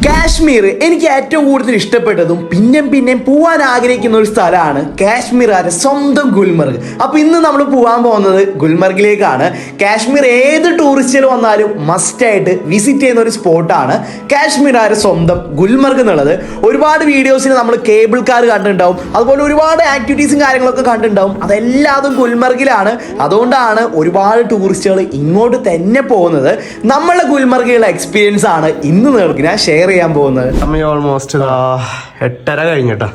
കാശ്മീർ എനിക്ക് ഏറ്റവും കൂടുതൽ ഇഷ്ടപ്പെട്ടതും പിന്നെയും പോവാൻ ആഗ്രഹിക്കുന്ന ഒരു സ്ഥലമാണ് കാശ്മീർകാരുടെ സ്വന്തം ഗുൽമർഗ്. അപ്പൊ ഇന്ന് നമ്മൾ പോകാൻ പോകുന്നത് ഗുൽമർഗിലേക്കാണ്. കാശ്മീർ ഏത് ടൂറിസ്റ്റുകൾ വന്നാലും മസ്റ്റ് ആയിട്ട് വിസിറ്റ് ചെയ്യുന്ന ഒരു സ്പോട്ടാണ് കാശ്മീർകാരുടെ സ്വന്തം ഗുൽമർഗ് എന്നുള്ളത്. ഒരുപാട് വീഡിയോസിൽ നമ്മൾ കേബിൾ കാർ കണ്ടിട്ടുണ്ടാവും, അതുപോലെ ഒരുപാട് ആക്ടിവിറ്റീസും കാര്യങ്ങളൊക്കെ കണ്ടിട്ടുണ്ടാവും. അതെല്ലാതും ഗുൽമർഗിലാണ്. അതുകൊണ്ടാണ് ഒരുപാട് ടൂറിസ്റ്റുകൾ ഇങ്ങോട്ട് തന്നെ പോകുന്നത്. നമ്മളുടെ ഗുൽമർഗിലുള്ള എക്സ്പീരിയൻസ് ആണ് ഇന്ന് നിങ്ങൾക്ക് ഞാൻ ഷെയർ ചെയ്യാൻ പോകുന്നത്. നമ്മൾ ഓൾമോസ്റ്റ് 8:30 കഴിഞ്ഞിട്ടാ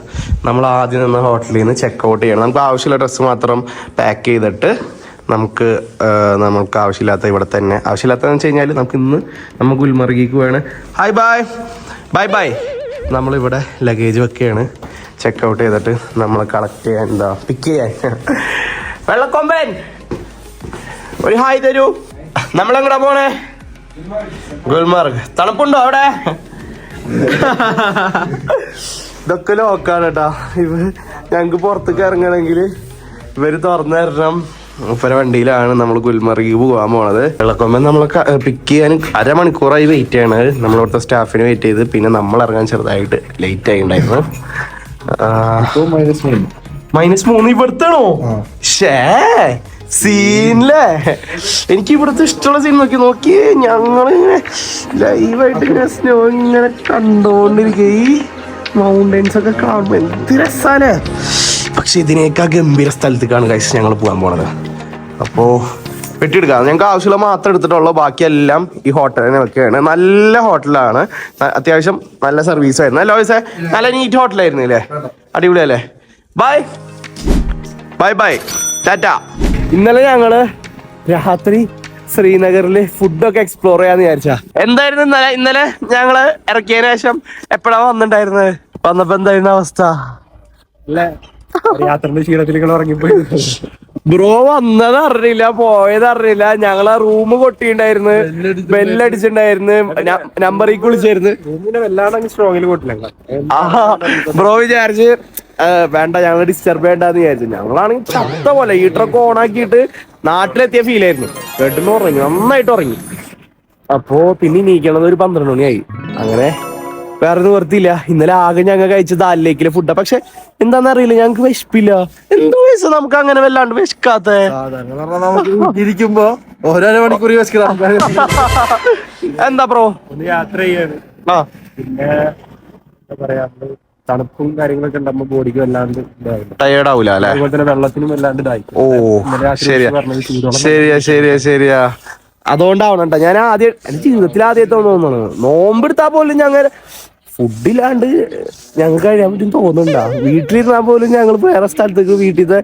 നമ്മൾ ആദ്യം നിന്ന് ഹോട്ടലിൽ നിന്ന് ചെക്ക് ഔട്ട് ചെയ്യണം. നമുക്ക് ആവശ്യമുള്ള ഡ്രസ്സ് മാത്രം പാക്ക് ചെയ്തിട്ട് നമുക്ക് ആവശ്യമില്ലാത്ത ഇവിടെ തന്നെ ആവശ്യമില്ലാത്തതെന്ന് വെച്ച് കഴിഞ്ഞാൽ നമുക്ക് ഇന്ന് നമ്മൾ ഗുൽമർഗിക്ക് പോവാണ്. ഹായ് ബൈ നമ്മളിവിടെ ലഗേജ് വെക്കുകയാണ്. ചെക്ക് ഔട്ട് ചെയ്തിട്ട് നമ്മൾ കളക്ട് ചെയ്യാൻ പിക്ക് ചെയ്യാൻ വെള്ളക്കൊമ്പൻ ഒരു ഹായ് തരൂ. നമ്മളെങ്ങടാ പോണേ? ഗുൽമർഗ്. തണുപ്പുണ്ടോ അവിടെ? ഇതൊക്കെ ലോക്കാണ് കേട്ടാ. ഞങ്ങക്ക് പുറത്തേക്ക് ഇറങ്ങണമെങ്കിൽ ഇവര് തുറന്നു തരണം. ഇവരെ വണ്ടിയിലാണ് നമ്മൾ ഗുൽമർഗിൽ പോകാൻ പോണത്. വെള്ളക്കൊമ്പൻ നമ്മളെ പിക്ക് ചെയ്യാൻ അരമണിക്കൂറായി വെയിറ്റ് ചെയ്യണത്. നമ്മളിവിടുത്തെ സ്റ്റാഫിന് വെയിറ്റ് ചെയ്ത് പിന്നെ നമ്മൾ ഇറങ്ങാൻ ചെറുതായിട്ട് ലേറ്റ് ആയിണ്ടായിരുന്നു. -3 ഇവിടുത്താണോ? ഷേ സീനില്ലേ? എനിക്ക് ഇവിടുത്തെ ഇഷ്ടമുള്ള സീൻ നോക്കിയേ ഞങ്ങളിങ്ങനെ ലൈവായിട്ട് ഇങ്ങനെ സ്നോ ഇങ്ങനെ കണ്ടോണ്ടിരിക്കുക. ഈ മൗണ്ടൻസ് ഒക്കെ കാണുമ്പോ എന്ത് രസാലേ. പക്ഷെ ഇതിനേക്കാൾ ഗംഭീര സ്ഥലത്തേക്കാണ് ഗൈസ് ഞങ്ങൾ പോകാൻ പോണത്. അപ്പോ വെട്ടിയെടുക്കാം. ഞങ്ങൾക്ക് ആവശ്യമുള്ള മാത്രം എടുത്തിട്ടുള്ളൂ. ബാക്കിയെല്ലാം ഈ ഹോട്ടലിനെ വെക്കുകയാണ്. നല്ല ഹോട്ടലാണ്, അത്യാവശ്യം നല്ല സർവീസ് ആയിരുന്നു. അല്ലോ വയസ്സേ, നല്ല നീറ്റ് ഹോട്ടലായിരുന്നു അല്ലേ? അടിപൊളിയല്ലേ? ബൈ ടാറ്റ. ഇന്നലെ ഞങ്ങള് രാത്രി ശ്രീനഗറില് ഫുഡൊക്കെ എക്സ്പ്ലോർ ചെയ്യാന്ന് വിചാരിച്ചാ. എന്തായിരുന്നു ഇന്നലെ ഞങ്ങള് ഇറക്കിയതിനു ശേഷം എപ്പോഴാ വന്നിട്ടുണ്ടായിരുന്നത്? വന്നപ്പോ എന്തായിരുന്നു അവസ്ഥ? യാത്രയുടെ ക്ഷീണത്തിൽ ഉറങ്ങിപ്പോയി. ബ്രോ വന്നത് അറിഞ്ഞില്ല, പോയത് അറിഞ്ഞില്ല. ഞങ്ങളാ റൂം കൊട്ടിണ്ടായിരുന്നു, ബെല്ലടിച്ചിട്ടുണ്ടായിരുന്നു, നമ്പറിലേക്ക് വിളിച്ചായിരുന്നു. വല്ലാതെ സ്ട്രോങ്ങിൽ കൊട്ടില്ല. ബ്രോ വിചാരിച്ച് വേണ്ട, ഞങ്ങൾ ഡിസ്റ്റർബ് ചെയ്യണ്ടെന്ന് വിചാരിച്ചു. ഞങ്ങളാണെങ്കിൽ ചത്ത പോലെ ഹീറ്ററൊക്കെ ഓണാക്കിയിട്ട് നാട്ടിലെത്തിയ ഫീൽ ആയിരുന്നു. കേട്ടിന് ഉറങ്ങി, നന്നായിട്ട് ഉറങ്ങി. അപ്പോ പിന്നെ നീക്കണത് ഒരു 12 മണിയായി. അങ്ങനെ വേറെ നിവർത്തിയില്ല. ഇന്നലെ ആകെ ഞങ്ങൾ കഴിച്ചത് ദാലിലേക്കിലെ ഫുഡാ. പക്ഷെ എന്താന്നറിയില്ല, ഞങ്ങക്ക് വിശപ്പില്ല. എന്തോ വയസ്സ് നമുക്ക് അങ്ങനെ വല്ലാണ്ട് വിശക്കാത്ത. ഇരിക്കുമ്പോ ഓരോ മണിക്കൂർ എന്താ ബ്രോ യാത്ര ചെയ്യാണ്. പിന്നെ എന്താ പറയാ, തണുപ്പും കാര്യങ്ങളൊക്കെ ഉണ്ടാകുമ്പോ ബോഡിക്ക് വല്ലാണ്ട് ടയേർഡ് ആവൂല അല്ലെ? അതുപോലെ തന്നെ വെള്ളത്തിനും വല്ലാണ്ട് ഇതായി. ഓ ശരിയാ. അതുകൊണ്ടാവണം കേട്ടോ. ഞാൻ എന്റെ ജീവിതത്തിൽ ആദ്യമായിട്ട് തോന്നുന്നു, നോമ്പെടുത്താൽ പോലും ഞങ്ങൾ ഫുഡില്ലാണ്ട് ഞങ്ങൾക്ക് കഴിയാൻ പറ്റും തോന്നുന്നുണ്ടാ. വീട്ടിലിരുന്നാൽ പോലും ഞങ്ങൾ വേറെ സ്ഥലത്തേക്ക് വീട്ടിലത്തെ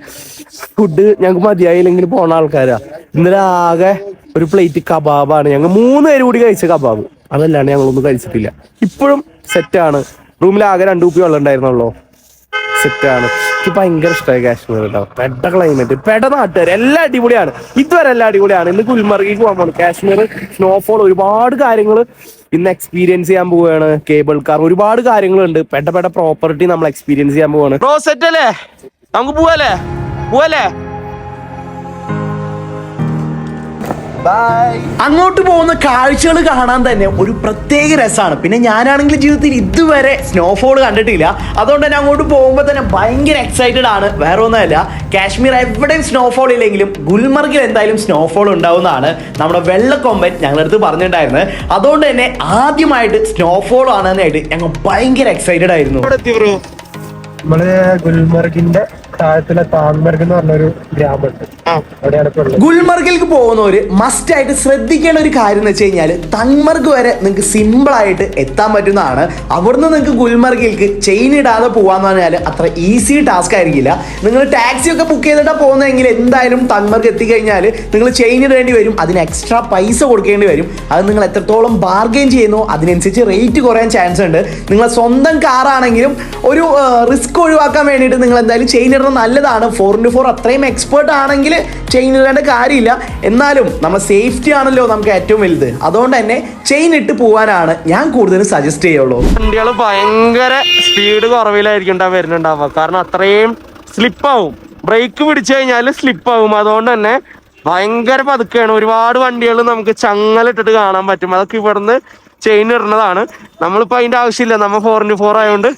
ഫുഡ് ഞങ്ങൾക്ക് മതിയായില്ലെങ്കിൽ പോണ ആൾക്കാരാ. ഇന്നലെ ആകെ ഒരു പ്ലേറ്റ് കബാബാണ് ഞങ്ങൾ 3 പേര് കൂടി കഴിച്ച കബാബ്. അതല്ലാണ്ട് ഞങ്ങളൊന്നും കഴിച്ചിട്ടില്ല. ഇപ്പോഴും സെറ്റാണ്. റൂമിൽ ആകെ 2 കുപ്പി വെള്ളം ഉണ്ടായിരുന്നുള്ളൂ. സെറ്റാണ്. എനിക്ക് ഭയങ്കര ഇഷ്ടമായി കാശ്മീർ കേട്ടോ. പെട്ട ക്ലൈമറ്റ്, പെട്ട നാട്ടുകാർ, എല്ലാം അടിപൊളിയാണ്. ഇതുവരെ എല്ലാം അടിപൊളിയാണ്. ഇന്ന് ഗുൽമർഗിലേക്ക് പോകാൻ പോകുന്നു. കാശ്മീർ സ്നോഫോൾ, ഒരുപാട് കാര്യങ്ങൾ ഇന്ന് എക്സ്പീരിയൻസ് ചെയ്യാൻ പോവുകയാണ്. കേബിൾ കാർ, ഒരുപാട് കാര്യങ്ങളുണ്ട്. പെട്ട പ്രോപ്പർട്ടി നമ്മൾ എക്സ്പീരിയൻസ് ചെയ്യാൻ പോവാണ്. ബ്രോ സെറ്റ് അല്ലേ? നമുക്ക് പോവല്ലേ? അങ്ങോട്ട് പോകുന്ന കാഴ്ചകൾ കാണാൻ തന്നെ ഒരു പ്രത്യേക രസമാണ്. പിന്നെ ഞാനാണെങ്കിൽ ജീവിതത്തിൽ ഇതുവരെ സ്നോഫോൾ കണ്ടിട്ടില്ല. അതുകൊണ്ട് തന്നെ അങ്ങോട്ട് പോകുമ്പോൾ തന്നെ ഭയങ്കര എക്സൈറ്റഡ് ആണ്. വേറെ ഒന്നുമല്ല, കാശ്മീർ എവിടെയും സ്നോഫോൾ ഇല്ലെങ്കിലും ഗുൽമർഗിൽ എന്തായാലും സ്നോഫോൾ ഉണ്ടാവുന്നതാണ് നമ്മുടെ വെള്ളക്കൊമ്പൻ ഞങ്ങളുടെ അടുത്ത് പറഞ്ഞിട്ടുണ്ടായിരുന്നത്. അതുകൊണ്ട് തന്നെ ആദ്യമായിട്ട് സ്നോഫോൾ ആണെന്നായിട്ട് ഞങ്ങൾ ഭയങ്കര എക്സൈറ്റഡ് ആയിരുന്നു. നമ്മള് ഗുൽമർഗിന്റെ താഴത്തിലെ താൻമർഗ് എന്ന് പറഞ്ഞൊരു ഗ്രാമമുണ്ട്. ഗുൽമർഗിലേക്ക് പോകുന്നവര് മസ്റ്റ് ആയിട്ട് ശ്രദ്ധിക്കേണ്ട ഒരു കാര്യം എന്ന് വെച്ച് കഴിഞ്ഞാൽ, തങ്മർഗ് വരെ നിങ്ങൾക്ക് സിമ്പിൾ ആയിട്ട് എത്താൻ പറ്റുന്നതാണ്. അവിടുന്ന് നിങ്ങൾക്ക് ഗുൽമർഗിലേക്ക് ചെയിൻ ഇടാതെ പോവാന്ന് പറഞ്ഞാൽ അത്ര ഈസി ടാസ്ക് ആയിരിക്കില്ല. നിങ്ങൾ ടാക്സി ഒക്കെ ബുക്ക് ചെയ്തിട്ടാണ് പോകുന്നതെങ്കിൽ എന്തായാലും തങ്മർഗ് എത്തിക്കഴിഞ്ഞാൽ നിങ്ങൾ ചെയിൻ ഇടേണ്ടി വരും. അതിന് എക്സ്ട്രാ പൈസ കൊടുക്കേണ്ടി വരും. അത് നിങ്ങൾ എത്രത്തോളം ബാർഗെയിൻ ചെയ്യുന്നു അതിനനുസരിച്ച് റേറ്റ് കുറയാൻ ചാൻസ് ഉണ്ട്. നിങ്ങളെ സ്വന്തം കാറാണെങ്കിലും ഒരു റിസ്ക് ഒഴിവാക്കാൻ വേണ്ടിയിട്ട് നിങ്ങൾ എന്തായാലും ചെയിൻ ഇടണം, നല്ലതാണ്. 4x4 അത്രയും എക്സ്പേർട്ട് ആണെങ്കിൽ ചെയിൻ ഇടേണ്ട കാര്യമില്ല. എന്നാലും നമ്മുടെ സേഫ്റ്റി ആണല്ലോ നമുക്ക് ഏറ്റവും വലുത്. അതുകൊണ്ട് തന്നെ ചെയിൻ ഇട്ട് പോകാനാണ് ഞാൻ കൂടുതലും സജസ്റ്റ് ചെയ്യുള്ളൂ. വണ്ടികൾ ഭയങ്കര സ്പീഡ് കുറവിലായിരിക്കും വരുന്നുണ്ടാവുക. കാരണം അത്രയും സ്ലിപ്പാവും. ബ്രേക്ക് പിടിച്ചു കഴിഞ്ഞാൽ സ്ലിപ്പാവും. അതുകൊണ്ട് തന്നെ ഭയങ്കര പതുക്കെയാണ്. ഒരുപാട് വണ്ടികൾ നമുക്ക് ചങ്ങലിട്ടിട്ട് കാണാൻ പറ്റും. അതൊക്കെ ഇവിടുന്ന് ചെയിൻ ഇടുന്നതാണ്. നമ്മളിപ്പോൾ അതിൻ്റെ ആവശ്യമില്ല, നമ്മൾ 4x4 ആയതുകൊണ്ട്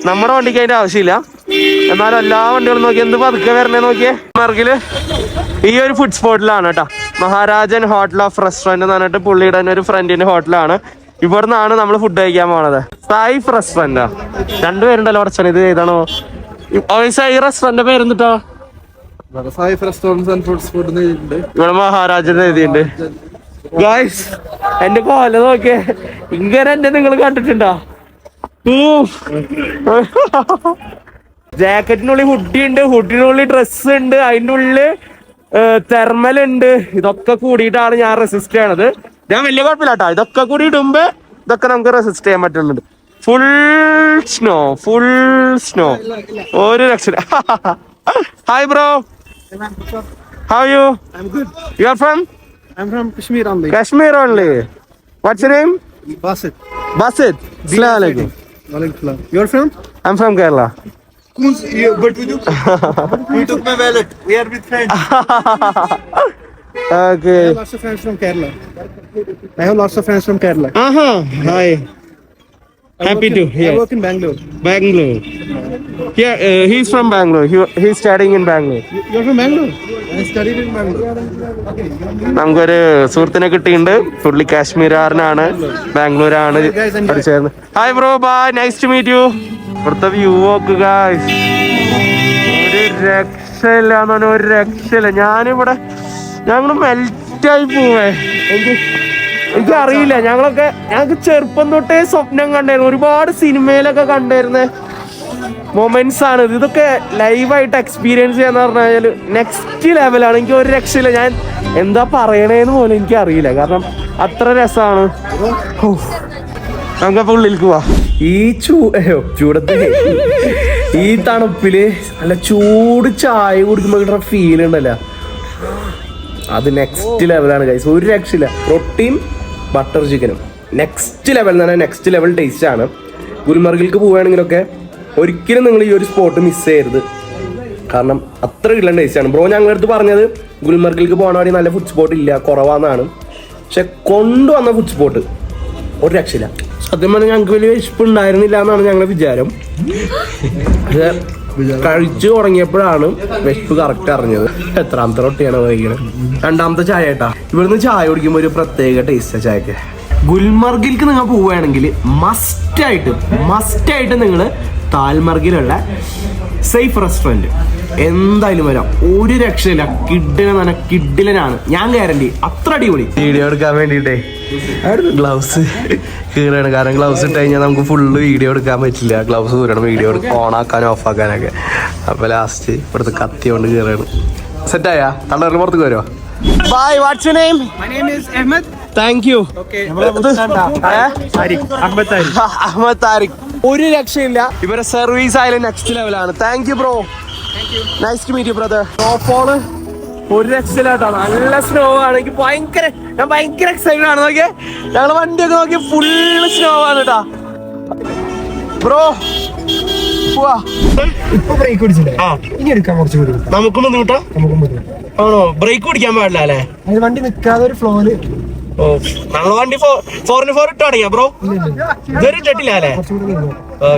നമ്മുടെ വണ്ടിക്ക് അതിൻ്റെ ആവശ്യമില്ല. എന്നാലും എല്ലാ വണ്ടികളും നോക്കി എന്ത് പതുക്കെ വരണേ നോക്കിയേ. ഗുൽമർഗിൽ ഈ ഒരു ഫുഡ് സ്പോട്ടിലാണ് കേട്ടോ, മഹാരാജൻ ഹോട്ടൽ ഓഫ് റെസ്റ്റോറൻറ്റ് എന്ന് പറഞ്ഞിട്ട് പുള്ളിയുടെ തന്നെ ഒരു ഫ്രണ്ടിൻ്റെ ഹോട്ടലാണ്. ഇവിടെ നിന്നാണ് നമ്മൾ ഫുഡ് കഴിക്കാൻ പോണത്. സൈഫ് റെസ്റ്റോറൻറ്റാ, രണ്ടുപേരുണ്ടല്ലോ കുറച്ചാണ്. ഇത് ഏതാണോ ഈ റെസ്റ്റോറൻറ്റിന്റെ പേരെന്തിട്ടോ? ഇവിടെ മഹാരാജൻ എഴുതിയുണ്ട്. ഗായ്സ് എന്റെ കോല നോക്കിയേ, ഇങ്ങനെ എന്നെ നിങ്ങൾ കണ്ടിട്ടുണ്ടോ? ജാക്കറ്റിനുള്ളിൽ ഹുഡി ഉണ്ട്, ഹുഡിനുള്ളിൽ ഡ്രസ്സ് ഉണ്ട്, അതിൻ്റെ ഉള്ളിൽ തെർമൽ ഉണ്ട്. ഇതൊക്കെ കൂടിയിട്ടാണ് ഞാൻ റെസിസ്റ്റ് ചെയ്യണത്. ഞാൻ വലിയ കുഴപ്പമില്ല കേട്ടോ, ഇതൊക്കെ കൂടി ഇടുമ്പോ ഇതൊക്കെ നമുക്ക് റെസിസ്റ്റ് ചെയ്യാൻ പറ്റുന്നുണ്ട്. ഫുൾ സ്നോ ഒരു രക്ഷ. Hi bro, how are you? I'm good. You are from? I'm from Kashmir only. Kashmir only. What's your name? Basit. Basit. Assalamu alaikum. Walaikum. You're from? I'm from Kerala. But we took my wallet. We are with friends. Okay. I have lots of friends from Kerala. Hi. Happy to hear. I work in Bangalore. Bangalore. Yeah, he's from Bangalore. He's studying in Bangalore. You're from Bangalore? I studied in Bangalore. നമുക്കൊരു സുഹൃത്തിനെ കിട്ടിയിട്ടുണ്ട്. പുള്ളി കാശ്മീരാരനാണ്, ബാംഗ്ലൂരാണ് പഠിച്ചേർന്ന്. Hi bro, bye, nice to meet you. ഇവിടുത്തെ view നോക്കുക, ഒരു രക്ഷയില്ല എന്ന് പറഞ്ഞാൽ ഒരു രക്ഷയില്ല. ഞാനിവിടെ ഞങ്ങൾ മെൽറ്റായി പോവേ. എനിക്കറിയില്ല, ഞങ്ങൾക്ക് ചെറുപ്പം തൊട്ടേ സ്വപ്നം കണ്ടായിരുന്നു, ഒരുപാട് സിനിമയിലൊക്കെ കണ്ടായിരുന്ന മൊമെന്റ്സ് ആണ്. ഇതൊക്കെ ലൈവായിട്ട് എക്സ്പീരിയൻസ് ചെയ്യാന്ന് പറഞ്ഞാൽ നെക്സ്റ്റ് ലെവലാണ്. എനിക്ക് ഒരു രക്ഷയില്ല, ഞാൻ എന്താ പറയണേന്ന് പോലും എനിക്ക് അറിയില്ല, കാരണം അത്ര രസമാണ്. നമുക്കപ്പോൾ ഉള്ളിലേക്ക് പോവാ. ഈ ചൂടത്തെ ഈ തണുപ്പില് നല്ല ചൂട് ചായ കുടിക്കുമ്പോ കിട്ടുന്ന ഫീൽ ഉണ്ടല്ലോ, അത് നെക്സ്റ്റ് ലെവലാണ് ഗൈസ്. ഒരു രക്ഷയില്ല. റൊട്ടിയും ബട്ടർ ചിക്കനും നെക്സ്റ്റ് ലെവൽ എന്ന് പറഞ്ഞാൽ നെക്സ്റ്റ് ലെവൽ ടേസ്റ്റ് ആണ്. ഗുൽമർഗിലേക്ക് പോവുകയാണെങ്കിലൊക്കെ ഒരിക്കലും നിങ്ങൾ ഈ ഒരു സ്പോട്ട് മിസ് ചെയ്യരുത്, കാരണം അത്ര കിട്ടുന്ന ടേസ്റ്റ് ആണ്. ബ്രോ ഞങ്ങളുടെ അടുത്ത് പറഞ്ഞത് ഗുൽമർഗിലേക്ക് പോകണ വഴി നല്ല ഫുഡ് സ്പോട്ട് ഇല്ല, കുറവാന്നാണ്. പക്ഷെ കൊണ്ടുവന്ന ഫുഡ് സ്പോട്ട് ഒരു രക്ഷയില്ല. സത്യം പറഞ്ഞാൽ ഞങ്ങൾക്ക് വലിയ വിശപ്പ് ഉണ്ടായിരുന്നില്ല എന്നാണ് ഞങ്ങളുടെ വിചാരം. പക്ഷെ കഴിച്ചു തുടങ്ങിയപ്പോഴാണ് വിശപ്പ് കറക്റ്റ് അറിഞ്ഞത്. എത്രാമത്തെ റൊട്ടിയാണ് കഴിക്കണത്? രണ്ടാമത്തെ ചായ കേട്ടാ. ഇവിടുന്ന് ചായ കുടിക്കുമ്പോൾ ഒരു പ്രത്യേക ടേസ്റ്റാ ചായക്ക്. ഗുൽമർഗിലേക്ക് നിങ്ങൾ പോവുകയാണെങ്കിൽ മസ്റ്റായിട്ട് നിങ്ങൾ താൽമർഗിലുള്ള സേഫ് റെസ്റ്റോറൻറ്റ് എന്തായാലും വരാം. ഒരു രക്ഷയില്ല, കിഡിലനാണ്, ഞാൻ ഗ്യാരണ്ടി. അത്ര അടിപൊളി. വീഡിയോ എടുക്കാൻ വേണ്ടിയിട്ടേ ഗ്ലൗസ് കീറാണ്, കാരണം ഗ്ലൗസ് ഇട്ട് കഴിഞ്ഞാൽ നമുക്ക് ഫുള്ള് വീഡിയോ എടുക്കാൻ പറ്റില്ല. ഗ്ലൗസ് കീറണം, വീഡിയോ ഓണാക്കാനും ഓഫാക്കാനൊക്കെ. അപ്പോൾ ലാസ്റ്റ് ഇവിടുത്തെ കത്തി കൊണ്ട് കീറാണ്. സെറ്റായാ തള്ളറിന് പുറത്തേക്ക് വരുമോ? Bye, what's your name? My name is Ahmed. Thank you. Ahmed Tariq. ഒരു രക്ഷയില്ല, ഇവരെ സർവീസ് ആയാലും നെക്സ്റ്റ് ലെവലാണ്. Thank you bro, nice to meet you brother. Snowfall ഒരു രക്ഷയിലാട്ടോ, നല്ല സ്നോ ആണ്. എനിക്ക് ഞാൻ ഭയങ്കര എക്സൈറ്റഡ് ആണ്. നോക്കിയേ, ഞങ്ങള് വണ്ടിയൊക്കെ നോക്കി ഫുള്ള് സ്നോ ആണ് കേട്ടാ. ബ്രോ ഇപ്പൊ ബ്രേക്ക് പിടിച്ചില്ലേ? ഇനി എടുക്കാൻ കുറച്ച് ബുദ്ധിമുട്ടാ. നമുക്കും ബുദ്ധിമുട്ടാ? ആണോ? ബ്രേക്ക് പിടിക്കാൻ പാടില്ല അല്ലേ? അത് വണ്ടി നിൽക്കാതെ ഒരു ഫ്ലോയില്. നമ്മളെ വണ്ടി 4x4 ഇട്ട് തുടങ്ങിയ ബ്രോ, ഇതുവരെ ഇട്ടിട്ടില്ല അല്ലേ?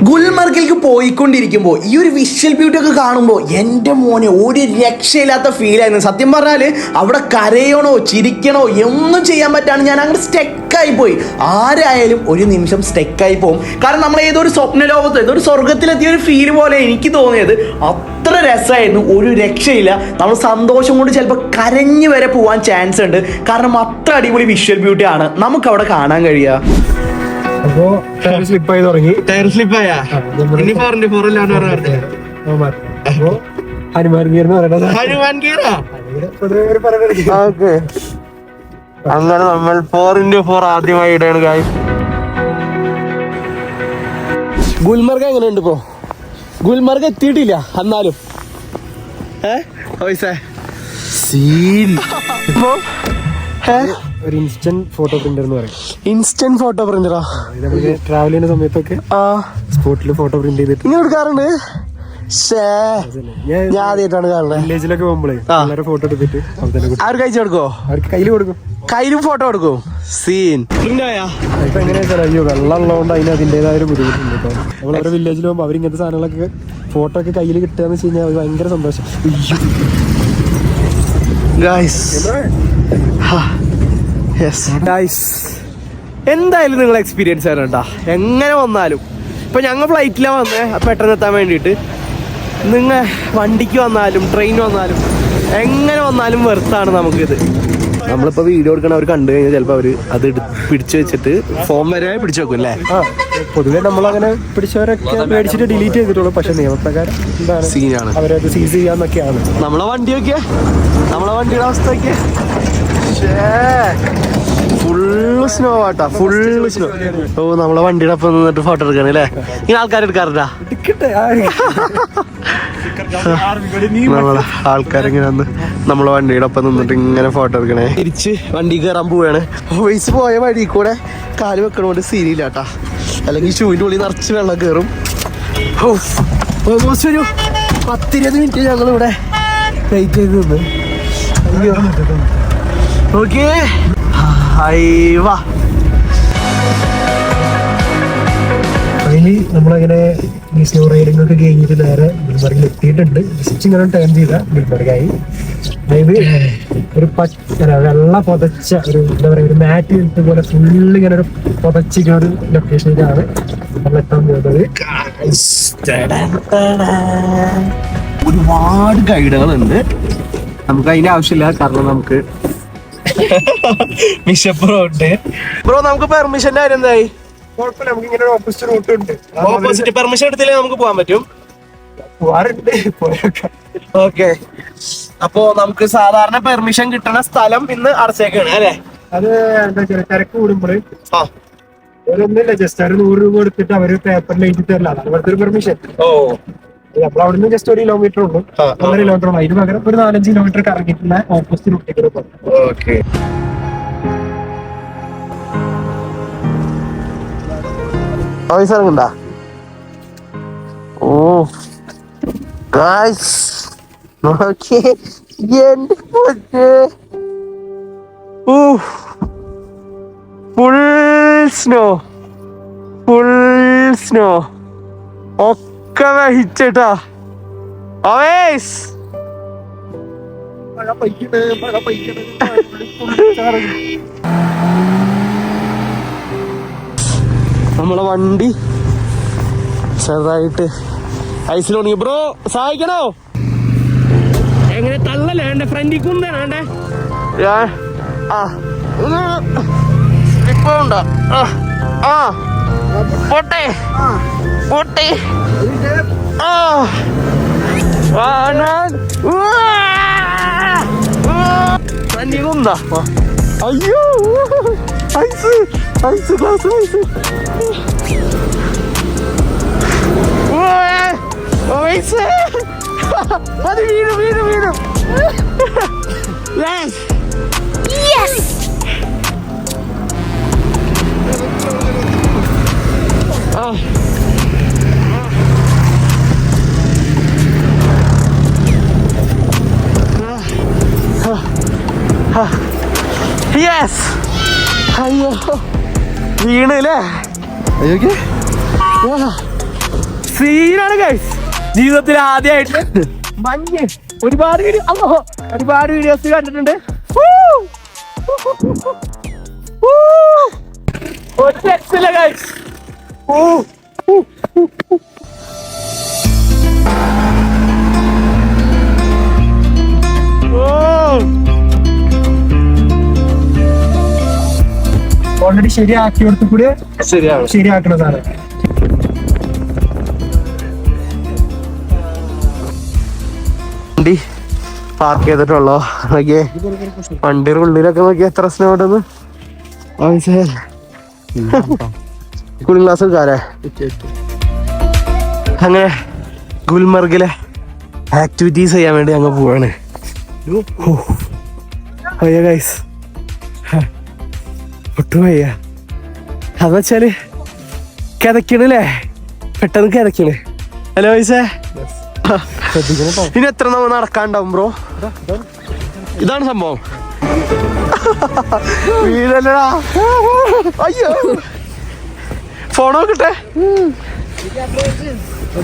ഗുൽമർഗിലേക്ക് പോയിക്കൊണ്ടിരിക്കുമ്പോൾ ഈ ഒരു വിഷ്വൽ ബ്യൂട്ടി ഒക്കെ കാണുമ്പോൾ എൻ്റെ മോനെ ഒരു രക്ഷയില്ലാത്ത ഫീലായിരുന്നു. സത്യം പറഞ്ഞാൽ അവിടെ കരയണോ ചിരിക്കണോ ഒന്നും ചെയ്യാൻ പറ്റാണ്. ഞാൻ അങ്ങോട്ട് സ്റ്റെക്കായി പോയി. ആരായാലും ഒരു നിമിഷം സ്റ്റെക്കായി പോകും, കാരണം നമ്മൾ ഏതൊരു സ്വപ്ന ലോകത്ത് ഏതൊരു സ്വർഗത്തിലെത്തിയ ഒരു ഫീൽ പോലെ എനിക്ക് തോന്നിയത്. അത്ര രസമായിരുന്നു, ഒരു രക്ഷയില്ല. നമ്മൾ സന്തോഷം കൊണ്ട് ചിലപ്പോൾ കരഞ്ഞു വരെ പോകാൻ ചാൻസ് ഉണ്ട്, കാരണം അത്ര അടിപൊളി വിഷ്വൽ ബ്യൂട്ടി ആണ് നമുക്ക് അവിടെ കാണാൻ കഴിയുക. അപ്പോ ടയർ സ്ലിപ്പായി തുടങ്ങി. ടയർ സ്ലിപ്പായാ? ഇനി 4x4 ഇല്ലാന്ന് പറഞ്ഞില്ലേ? അപ്പോ ഹനുമാൻ ഗിയർ എന്ന് പറയുന്നത് ഹനുമാൻ ഗിയറാ? ഓക്കെ, അങ്ങനെ നമ്മൾ 4x4 ആദ്യമായി ഇടാണ് ഗായ്സ്. ഗുൽമർഗ് എങ്ങനെയുണ്ട് ഇപ്പോ? ഗുൽമർഗ് എത്തിയിട്ടില്ല എന്നാലും സീൻ. ഒരു ഇൻസ്റ്റന്റ് ഫോട്ടോ പ്രിന്റർ എന്ന് പറയും. ഇൻസ്റ്റന്റ് ഫോട്ടോ പ്രിന്ററാ? നമുക്ക് ട്രാവൽ ചെയ്യുന്ന സമയത്തൊക്കെ സ്പോട്ടിൽ ഫോട്ടോ പ്രിന്റ് ചെയ്തിട്ട് ഇങ്ങനെ എടുക്കാറുണ്ട്. ഞാൻ ആദ്യമായിട്ടാണ് കാണുന്നത്. വില്ലേജിലൊക്കെ പോകുമ്പോഴേ എല്ലാവരും ഫോട്ടോ എടുത്തിട്ട് അവർക്ക് അയച്ചു കൊടുക്കോ? അവർക്ക് കയ്യിൽ കൊടുക്കും. കയ്യിലും ഫോട്ടോ കൊടുക്കും. സീൻ ഇപ്പൊ എങ്ങനെയാ വെച്ചാൽ അയ്യോ വെള്ളം ഉള്ളതുകൊണ്ട് അതിന് അതിൻ്റെതായ ഒരു ബുദ്ധിമുട്ടുണ്ട് കേട്ടോ. നമ്മൾ ഓരോ വില്ലേജിൽ പോകുമ്പോൾ അവരിങ്ങനത്തെ സാധനങ്ങളൊക്കെ ഫോട്ടോ ഒക്കെ കയ്യിൽ കിട്ടുകയെന്ന് വെച്ച് കഴിഞ്ഞാൽ ഭയങ്കര സന്തോഷം. എന്തായാലും നിങ്ങൾ എക്സ്പീരിയൻസ് ആണ് കേട്ടാ. എങ്ങനെ വന്നാലും ഇപ്പൊ ഞങ്ങൾ ഫ്ലൈറ്റിലാണ് വന്നേ പെട്ടെന്ന് എത്താൻ വേണ്ടിയിട്ട്. നിങ്ങൾ വണ്ടിക്ക് വന്നാലും ട്രെയിൻ വന്നാലും എങ്ങനെ വന്നാലും വെറുത്താണ് നമുക്കിത്. നമ്മളിപ്പോ വീഡിയോ എടുക്കണ അവർ കണ്ടു കഴിഞ്ഞാൽ ചിലപ്പോൾ അവര് അത് പിടിച്ചു വെച്ചിട്ട് ഫോം വരെ പിടിച്ചു വെക്കും അല്ലേ? പൊതുവെ നമ്മളങ്ങനെ പിടിച്ചവരൊക്കെ മേടിച്ചിട്ട് ഡിലീറ്റ് ചെയ്തിട്ടുള്ളൂ. പക്ഷെ നിയമപ്രകാരം എന്താണ് സീനാണ്, അവരത് സീസ് ചെയ്യാന്നൊക്കെയാണ്. നമ്മളെ വണ്ടിയുടെ അവസ്ഥ നോക്കിയേ. ഫുള്ള് സ്നോ ആട്ടാ, ഫുള്ള് സ്നോ. ഓ നമ്മളെ വണ്ടിയുടെ ഒപ്പം നിന്നിട്ട് ഫോട്ടോ എടുക്കണേ അല്ലേ? ഇങ്ങനെ ആൾക്കാർ എടുക്കാറുണ്ടാ? നമ്മളെ ആൾക്കാരിങ്ങനെ വന്ന് നമ്മളെ വണ്ടിയുടെ ഒപ്പം നിന്നിട്ട് ഇങ്ങനെ ഫോട്ടോ എടുക്കണേ. തിരിച്ച് വണ്ടി കയറാൻ പോവാണ്. വയസ്സ് പോയ വഴി കൂടെ കാല് വെക്കണോണ്ട് സീനില്ല കേട്ടാ, അല്ലെങ്കിൽ ഷൂവിൻ്റെ ഉള്ളിൽ നിറച്ച് വെള്ളം കയറും. ഓൾമോസ്റ്റ് ഒരു 10-20 മിനിറ്റ് ഞങ്ങളിവിടെ വെയിറ്റ് ചെയ്ത് നിന്ന്. അയ്യോ ഓക്കേ വാ. അതിൽ നമ്മളങ്ങനെ ഈ സ്നോ റൈഡിംഗ് ഒക്കെ കഴിഞ്ഞിട്ട് നേരെ ഗുൽമർഗിൽ എത്തിയിട്ടുണ്ട്. ജസ്റ്റ് ഇങ്ങനെ ടേൺ ചെയ്ത ഗുൽമർഗായി. അതായത് ഒരു വെള്ള പൊതച്ച ഒരു എന്താ പറയുക, ഒരു മാറ്റ് ഇട്ട് പോലെ ഫുള്ള് ഇങ്ങനെ ഒരു പൊതച്ചിരിക്കുന്ന ഒരു ലൊക്കേഷനിലാണ് നമ്മൾ എത്താൻ പോകുന്നത്. ഒരുപാട് ഗൈഡുകളുണ്ട്. നമുക്ക് അതിന്റെ ആവശ്യമില്ല, കാരണം നമുക്ക് ബ്രോ നമുക്ക് പെർമിഷന്റെ കാര്യം എന്തായി? കുഴപ്പമില്ല, നമുക്ക് ഇങ്ങനെ ഒരു ഓപ്പോസിറ്റ് റൂട്ട് ഉണ്ട്. ഓപ്പോസിറ്റ് പെർമിഷൻ എടുത്തില്ലേ നമുക്ക് പോകാൻ പറ്റും. പോവാറുണ്ട്. ഓക്കെ, അപ്പോ നമുക്ക് സാധാരണ പെർമിഷൻ കിട്ടുന്ന സ്ഥലം ഇന്ന് അടച്ചേക്കാണ് അല്ലേ? അത് എന്താ വെച്ചാൽ തിരക്ക് കൂടുമ്പോൾ ഒരൊന്നുമില്ല, ജസ്റ്റ് ഒരു 100 രൂപ കൊടുത്തിട്ട് അവര് പേപ്പറിൽ എഴുതി തരില്ല. അതാണ് ഇവിടുത്തെ ഒരു പെർമിഷൻ. നമ്മൾ അവിടുന്ന് ജസ്റ്റ് 1 കിലോമീറ്റർ ഉള്ളൂ, 1.5 കിലോമീറ്റർ ഉള്ളൂ. അതിന് പകരം ഒരു 4-5 കിലോമീറ്റർ കറങ്ങിയിട്ടുള്ള ഓപ്പോസിറ്റ് റൂട്ടിൽ പോകും. ഓക്കെ, പൈസ ഇറങ്ങണ്ടാ? ഓ ഗായ്സ് നോക്കിയേ എന്റെ ഫുൾ സ്നോ, ഫുൾ സ്നോ ഒക്കെ വഹിച്ചേട്ടാ. അവേസ് നമ്മളെ വണ്ടി ചെറുതായിട്ട് ഐസിൽ തുടങ്ങി. ബ്രോ സഹായിക്കണോ? എങ്ങനെ തള്ളല്ലേ എന്റെ ഫ്രണ്ടിൽ കുന്തേ സ്ലിപ്പുണ്ടോ? പൊട്ടെ പൊട്ടെ ഫ്രണ്ടിൽ കുന്താ. അയ്യോ ഐസ് ഐസ് ഗ്ലാസ് ഐസ്. അത് വീണു വീണു വീണു. യെസ്. അയ്യോ വീണല്ലേ? അയ്യോ സീനാണ് ഗൈസ്. ജീവിതത്തിൽ ആദ്യമായിട്ട് മഞ്ഞ് ഒരുപാട് വീഡിയോസ് കണ്ടിട്ടുണ്ട്. ഒരു രക്ഷയില്ല ഗൈസ്. ഓൾറെഡി ശരിയാക്കി കൊടുത്തു കൂടെ ശരിയാക്കണതാണ്. വണ്ടി പാർക്ക് ചെയ്തിട്ടുള്ളോ? നോക്കിയേ വണ്ടിയുടെ ഉള്ളിലൊക്കെ നോക്കിയാ എത്ര സ്നോ ഉണ്ടെന്ന്. കൂളിംഗ് ഗ്ലാസ് എടുക്കാല്ലേ? അങ്ങനെ ഗുൽമർഗിലെ ആക്ടിവിറ്റീസ് ചെയ്യാൻ വേണ്ടി ഞങ്ങൾ പോവാണ്. അയ്യോ ഗൈസ് ഒട്ടും വയ്യ. അതെച്ചാല് കിതക്കണല്ലേ, പെട്ടെന്ന് കിതക്കണ്. ഹലോ ഗൈസേ ഇനി എത്ര നമ്മൾ നടക്കാണ്ടാവും ബ്രോ? ഇതാണ് സംഭവം. വീടല്ലടാ. അയ്യോ ഫോൺ നോക്കട്ടെ.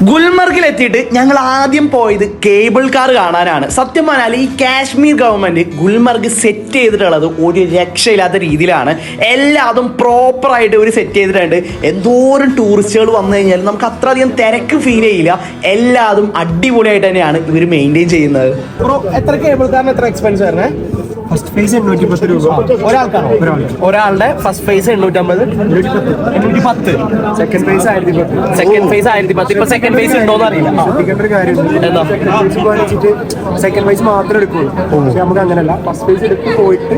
ഗുൽമർഗിൽ എത്തിയിട്ട് ഞങ്ങൾ ആദ്യം പോയത് കേബിൾ കാർ കാണാനാണ്. സത്യം പറഞ്ഞാൽ ഈ കാശ്മീർ ഗവൺമെന്റ് ഗുൽമർഗ് സെറ്റ് ചെയ്തിട്ടുള്ളത് ഒരു രക്ഷയില്ലാത്ത രീതിയിലാണ്. എല്ലാതും പ്രോപ്പറായിട്ട് ഇവർ സെറ്റ് ചെയ്തിട്ടുണ്ട്. എന്തോരം ടൂറിസ്റ്റുകൾ വന്നു കഴിഞ്ഞാൽ നമുക്ക് അത്രയധികം തിരക്ക് ഫീൽ ചെയ്യില്ല. എല്ലാതും അടിപൊളിയായിട്ട് തന്നെയാണ് ഇവർ മെയിൻറ്റെയിൻ ചെയ്യുന്നത്. ബ്രോ എത്ര കേബിൾ കാറിന് എത്ര എക്സ്പെൻസ് വരണേ? ഫസ്റ്റ് ഫേസ് 810 രൂപ ഒരാൾക്കാണോ? ഒരാളുടെ first phase 850, 810. Second phase 1010. Second phase 1010. ഇപ്പൊ സെക്കൻഡ് ഫേസ് ഉണ്ടോന്ന് അറിയില്ല. ടിക്കറ്റ് കാര്യമില്ല. സെക്കൻഡ് ഫേസ് മാത്രമേ എടുക്കുള്ളൂ. പക്ഷെ നമുക്ക് അങ്ങനെയല്ല, ഫസ്റ്റ് ഫേസ് എടുത്ത് പോയിട്ട്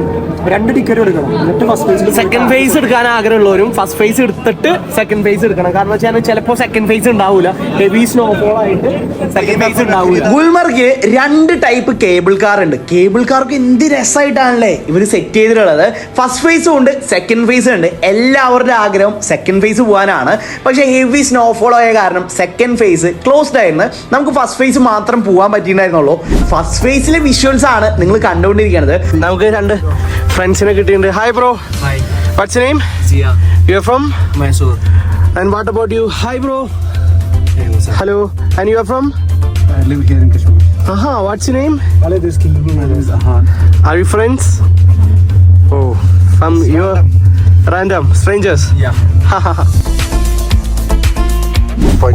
2 ടിക്കറ്റ് എടുക്കണം. എന്നിട്ട് ഫസ്റ്റ് ഫേസിൽ സെക്കൻഡ് ഫേസ് എടുക്കാൻ ആഗ്രഹമുള്ളവരും ഫസ്റ്റ് ഫേസ് എടുത്തിട്ട് സെക്കൻഡ് ഫേസ് എടുക്കണം. കാരണം വെച്ചാൽ ചിലപ്പോൾ സെക്കൻഡ് ഫേസ് ഉണ്ടാവില്ല. ഹെവി സ്നോഫോൾ ആയിട്ട് സെക്കൻഡ് ഫേസ് ഉണ്ടാവില്ല. ഗുൽമർഗിൽ 2 ടൈപ്പ് കേബിൾ കാർ ഉണ്ട്. കേബിൾ കാർക്ക് എന്ത് രസമായിട്ടാണല്ലേ ഇവർ സെറ്റ് ചെയ്തിട്ടുള്ളത്. ഫസ്റ്റ് ഫേസും ഉണ്ട്, സെക്കൻഡ് ഫേസും ഉണ്ട്. എല്ലാവരുടെ ആഗ്രഹം സെക്കൻഡ് ഫേസ് പോകാനാണ്. പക്ഷേ ഹെവി സ്നോഫോൾ ആയ കാരണം സെക്കൻഡ് ഫേസ് ക്ലോസ്ഡ് ആയിരുന്നു. നമുക്ക് ഫസ്റ്റ് ഫേസ് മാത്രം പോകാൻ പറ്റിയിട്ടുണ്ടായിരുന്നുള്ളൂ. ഫസ്റ്റ് ഫേസിലെ വിഷ്വൽസ് ആണ് നിങ്ങൾ കണ്ടുകൊണ്ടിരിക്കുന്നത്. നമുക്ക് 2 ഫ്രണ്ട്സിനെ കിട്ടിയിട്ടുണ്ട്. Hi bro. Hi. Watts name? Zia. You are from? Mysore. And what about you? Hi bro. Hey, what's up? Hello. And you are from? I live here in Kashmir. What's your name? My name is Ahan. Are you friends? Oh, from your random strangers. Yeah.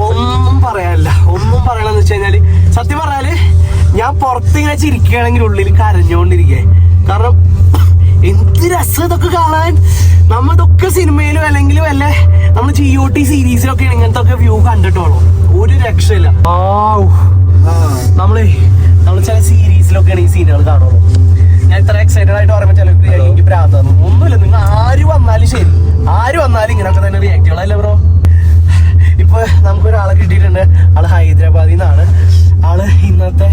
ഒന്നും പറയാനില്ല. ഒന്നും പറയണമെന്ന് വെച്ച് കഴിഞ്ഞാല് സത്യം പറഞ്ഞാല് ഞാൻ പുറത്തിങ്ങനെ ചിരിക്കുകയാണെങ്കിൽ ഉള്ളിൽ കരഞ്ഞോണ്ടിരിക്കേ. കാരണം എന്ത് രസം ഇതൊക്കെ കാണാൻ. നമ്മളിതൊക്കെ സിനിമയിലും അല്ലെങ്കിൽ വല്ല നമ്മൾ GOT സീരീസിലൊക്കെ ഇങ്ങനത്തെ ഒക്കെ വ്യൂ കണ്ടിട്ടുള്ളൂ. ഒരു രക്ഷയില്ല. നമ്മള് ചില സീരീസിലൊക്കെയാണ് ഈ സീനുകൾ കാണുള്ളൂ. ഞാൻ ഇത്ര എക്സൈറ്റഡ് ആയിട്ട് പറയുമ്പോൾ ചിലർക്ക് എനിക്ക് ഭ്രാന്താണ്. ഒന്നുമില്ല, നിങ്ങൾ ആര് വന്നാലും ശരി, ആര് വന്നാലും ഇങ്ങനെയൊക്കെ തന്നെ റിയാക്ട് ചെയ്യണം അല്ലേ ബ്രോ? ഇപ്പൊ നമുക്കൊരാളെ കിട്ടിയിട്ടുണ്ട്. ആള് ഹൈദരാബാദിൽ നിന്നാണ്. ആള് ഇന്നത്തെ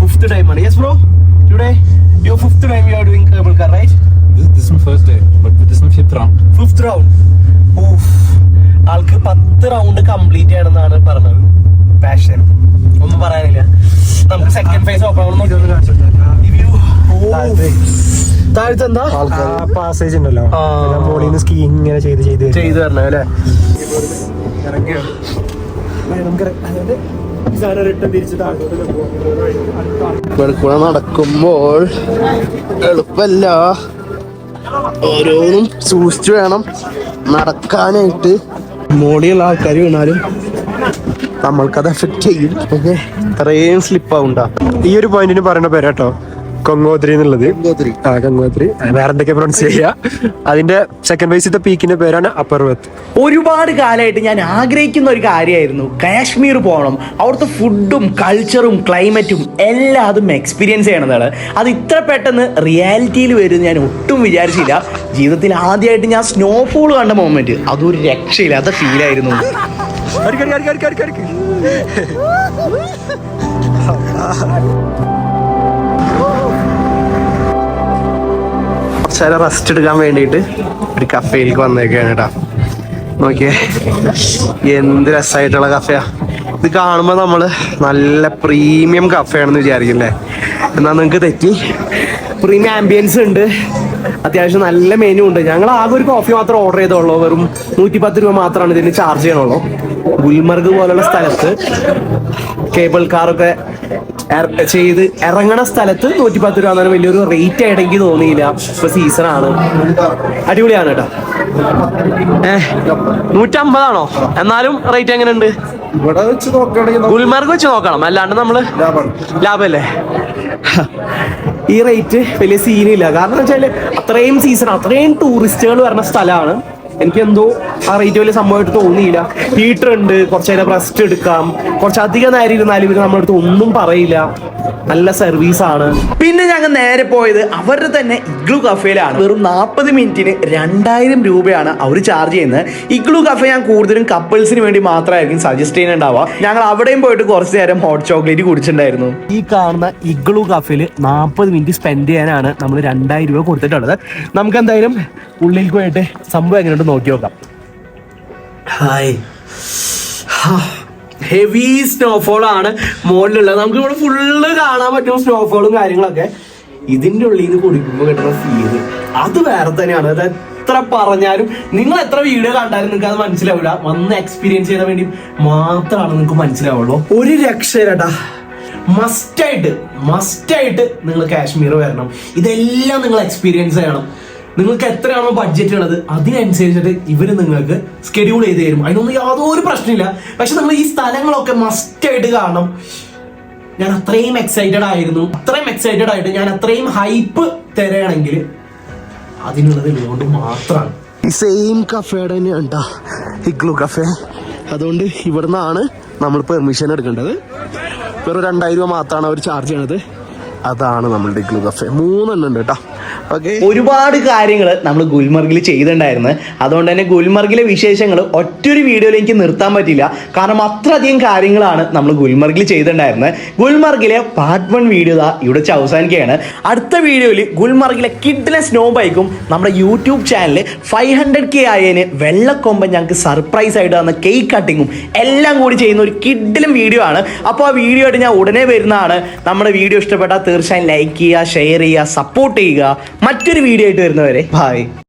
5th ടൈമാണ്. Yes bro, today your 5th time you are doing cable car right? This is my first day, but this is my 5th round. 5th round. ആൾക്ക് 10 റൗണ്ട് കംപ്ലീറ്റ് ചെയ്യണമെന്നാണ് പറഞ്ഞത്. പാഷൻ ഒന്നും പറയാനില്ല. നമുക്ക് സെക്കൻഡ് ഫേസ് ഓപ്പൺ താഴ്ത്തെന്താ പാസേജ് ഉണ്ടല്ലോ, മോളിൽ നിന്ന് ski ഇങ്ങനെ ചെയ്ത് തരണം അല്ലേ? വെളുക്കുള നടക്കുമ്പോൾ എളുപ്പല്ല. ഓരോന്നും സൂക്ഷിച്ചു വേണം നടക്കാനായിട്ട്. മോളിയുള്ള ആൾക്കാർ വീണാലും നമ്മൾക്കത് എഫക്ട് ചെയ്യും. ഓക്കെ, ഇത്രയും സ്ലിപ്പ് ആവുണ്ടാ. ഈ ഒരു പോയിന്റിന് പറയുന്ന പേരാട്ടോ ഗംഗോത്രി എന്നുള്ളത്. ഗംഗോത്രി. വേറെ എന്തൊക്കെ പ്രൊണൗൺസ് ചെയ്യാ. അതിന്റെ സെക്കൻഡ് ബേസിന്റെ പീക്കിന്റെ പേരാണ് അപ്പർവത്ത്. ഒരുപാട് കാലമായിട്ട് ഞാൻ ആഗ്രഹിക്കുന്ന ഒരു കാര്യമായിരുന്നു കാശ്മീർ പോകണം. അവിടുത്തെ ഫുഡും കൾച്ചറും ക്ലൈമറ്റും എല്ലാതും എക്സ്പീരിയൻസ് ചെയ്യണതാണ്. അത് ഇത്ര പെട്ടെന്ന് റിയാലിറ്റിയിൽ വരും ഞാൻ ഒട്ടും വിചാരിച്ചില്ല. ജീവിതത്തിൽ ആദ്യമായിട്ട് ഞാൻ സ്നോഫോൾ കണ്ട മൊമെന്റ് അതൊരു രക്ഷയില്ലാത്ത ഫീലായിരുന്നു. കുറച്ചേരം റെസ്റ്റ് എടുക്കാൻ വേണ്ടിയിട്ട് ഒരു കഫേയിലേക്ക് വന്നേക്കാണ് കേട്ടാ. നോക്കിയേ എന്ത് രസമായിട്ടുള്ള കഫേയാ. ഇത് കാണുമ്പോൾ നമ്മള് നല്ല പ്രീമിയം കഫേയാണെന്ന് വിചാരിക്കില്ലേ? എന്നാൽ നിങ്ങൾക്ക് തെറ്റി. പ്രീമിയം ആംബിയൻസ് ഉണ്ട്, അത്യാവശ്യം നല്ല മെനു ഉണ്ട്. ഞങ്ങൾ ആകെ ഒരു കോഫി മാത്രം ഓർഡർ ചെയ്തോളൂ. വെറും 110 രൂപ മാത്രമാണ് ഇതിന് ചാർജ് ചെയ്യണുള്ളൂ. ഗുൽമർഗ് പോലുള്ള സ്ഥലത്ത് കേബിൾ കാറൊക്കെ ചെയ്ത് ഇറങ്ങണ സ്ഥലത്ത് 110 രൂപ എന്നാലും വലിയൊരു റേറ്റ് ആയിട്ട് എനിക്ക് തോന്നിയില്ല. ഇപ്പൊ സീസൺ ആണ്, അടിപൊളിയാണ് കേട്ടോ. 150 എന്നാലും റേറ്റ് എങ്ങനെയുണ്ട്? ഗുൽമർഗ് വെച്ച് നോക്കണം, അല്ലാണ്ട് നമ്മള് ലാഭല്ലേ. ഈ റേറ്റ് വലിയ സീനില്ല. കാരണം വെച്ചാല് അത്രയും സീസൺ, അത്രയും ടൂറിസ്റ്റുകൾ വരുന്ന സ്ഥലമാണ്. എനിക്കെന്തോ ആ റേറ്റ് വലിയ സംഭവമായിട്ട് തോന്നിയില്ല. ഹീറ്റർ ഉണ്ട്, കുറച്ച് നേരം റെസ്റ്റ് എടുക്കാം. കുറച്ചധികം നേരം ഇരുന്നാലും ഇവർ നമ്മുടെ അടുത്ത് ഒന്നും പറയില്ല. നല്ല സർവീസാണ്. പിന്നെ ഞങ്ങൾ നേരെ പോയത് അവരുടെ തന്നെ ഇഗ്ലു കഫേയിലാണ്. വെറും 40 മിനിറ്റിന് 2000 രൂപയാണ് അവർ ചാർജ് ചെയ്യുന്നത്. ഇഗ്ലു കഫേ ഞാൻ കൂടുതലും കപ്പിൾസിന് വേണ്ടി മാത്രമായിരിക്കും സജസ്റ്റ് ചെയ്യുന്നുണ്ടാവുക. ഞങ്ങൾ അവിടെയും പോയിട്ട് കുറച്ച് നേരം ഹോട്ട് ചോക്ലേറ്റ് കുടിച്ചിട്ടുണ്ടായിരുന്നു. ഈ കാണുന്ന ഇഗ്ലു കഫേയിൽ 40 മിനിറ്റ് സ്പെൻഡ് ചെയ്യാനാണ് നമ്മൾ 2000 രൂപ കൊടുത്തിട്ടുള്ളത്. നമുക്ക് എന്തായാലും ഉള്ളിലേക്ക് പോയിട്ട് സംഭവം എങ്ങനെയുണ്ട് നോക്കി നോക്കാം. ഹായ്, ഹെവി സ്നോഫോൾ ആണ് മുകളിലുള്ളത്. നമുക്ക് ഇവിടെ ഫുള്ള് കാണാൻ പറ്റും സ്നോഫോളും കാര്യങ്ങളൊക്കെ. ഇതിന്റെ ഉള്ളിൽ നിന്ന് കുടിക്കുമ്പോൾ കിട്ടുന്ന ഫീല് അത് വേറെ തന്നെയാണ്. അത് എത്ര പറഞ്ഞാലും നിങ്ങൾ എത്ര വീഡിയോ കണ്ടാലും നിങ്ങൾക്ക് അത് മനസ്സിലാവില്ല. വന്ന് എക്സ്പീരിയൻസ് ചെയ്യാൻ വേണ്ടി മാത്രമാണ് നിങ്ങൾക്ക് മനസ്സിലാവുള്ളൂ. ഒരു രക്ഷയില്ലട്ടാ. മസ്റ്റായിട്ട് നിങ്ങൾ കാശ്മീർ വരണം. ഇതെല്ലാം നിങ്ങൾ എക്സ്പീരിയൻസ് ചെയ്യണം. നിങ്ങൾക്ക് എത്രയാണോ ബഡ്ജറ്റ് ഉള്ളത് അതിനനുസരിച്ചിട്ട് ഇവര് നിങ്ങൾക്ക് സ്കെഡ്യൂൾ ചെയ്ത് തരും. അതിനൊന്നും യാതൊരു പ്രശ്നമില്ല. പക്ഷെ നിങ്ങൾ ഈ സ്ഥലങ്ങളൊക്കെ മസ്റ്റായിട്ട് കാണണം. ഞാൻ അത്രയും എക്സൈറ്റഡ് ആയിട്ട് ഞാൻ അത്രയും ഹൈപ്പ് തരാണെങ്കിൽ അതിനുള്ളത് ഇതുകൊണ്ട് മാത്രമാണ്. സെയിം കഫേയുടെ തന്നെയാണ് കേട്ടോ ഇഗ്ലു കഫേ. അതുകൊണ്ട് ഇവിടുന്നാണ് നമ്മൾ പെർമിഷൻ എടുക്കേണ്ടത്. വെറും 2000 രൂപ മാത്രമാണ് അവർ ചാർജ് ചെയ്യണത്. അതാണ് നമ്മളുടെ ഇഗ്ലു കഫേ. 3 എണ്ണം ഉണ്ട് കേട്ടോ. ഓക്കെ, ഒരുപാട് കാര്യങ്ങൾ നമ്മൾ ഗുൽമർഗിൽ ചെയ്തിട്ടുണ്ടായിരുന്നു. അതുകൊണ്ട് തന്നെ ഗുൽമർഗിലെ വിശേഷങ്ങൾ ഒറ്റൊരു വീഡിയോയിൽ എനിക്ക് നിർത്താൻ പറ്റില്ല. കാരണം അത്രയധികം കാര്യങ്ങളാണ് നമ്മൾ ഗുൽമർഗിൽ ചെയ്തിട്ടുണ്ടായിരുന്നത്. ഗുൽമർഗിലെ പാർട്ട് 1 വീഡിയോ ഇവിടെ അവസാനിക്കുകയാണ്. അടുത്ത വീഡിയോയിൽ ഗുൽമർഗിലെ കിഡ്ഡിലെ സ്നോ ബൈക്കും നമ്മുടെ യൂട്യൂബ് ചാനലിൽ 500K ആയതിന് വെള്ളക്കൊമ്പൻ ഞങ്ങൾക്ക് സർപ്രൈസ് ആയിട്ട് തന്ന കേക്ക് കട്ടിങ്ങും എല്ലാം കൂടി ചെയ്യുന്ന ഒരു കിഡ്ഡിലും വീഡിയോ ആണ്. അപ്പോൾ ആ വീഡിയോ ആയിട്ട് ഞാൻ ഉടനെ വരുന്നതാണ്. നമ്മുടെ വീഡിയോ ഇഷ്ടപ്പെട്ടാൽ തീർച്ചയായും ലൈക്ക് ചെയ്യുക, ഷെയർ ചെയ്യുക, സപ്പോർട്ട് ചെയ്യുക. മറ്റൊരു വീഡിയോ ആയിട്ട് വരുന്നവരെ ബൈ.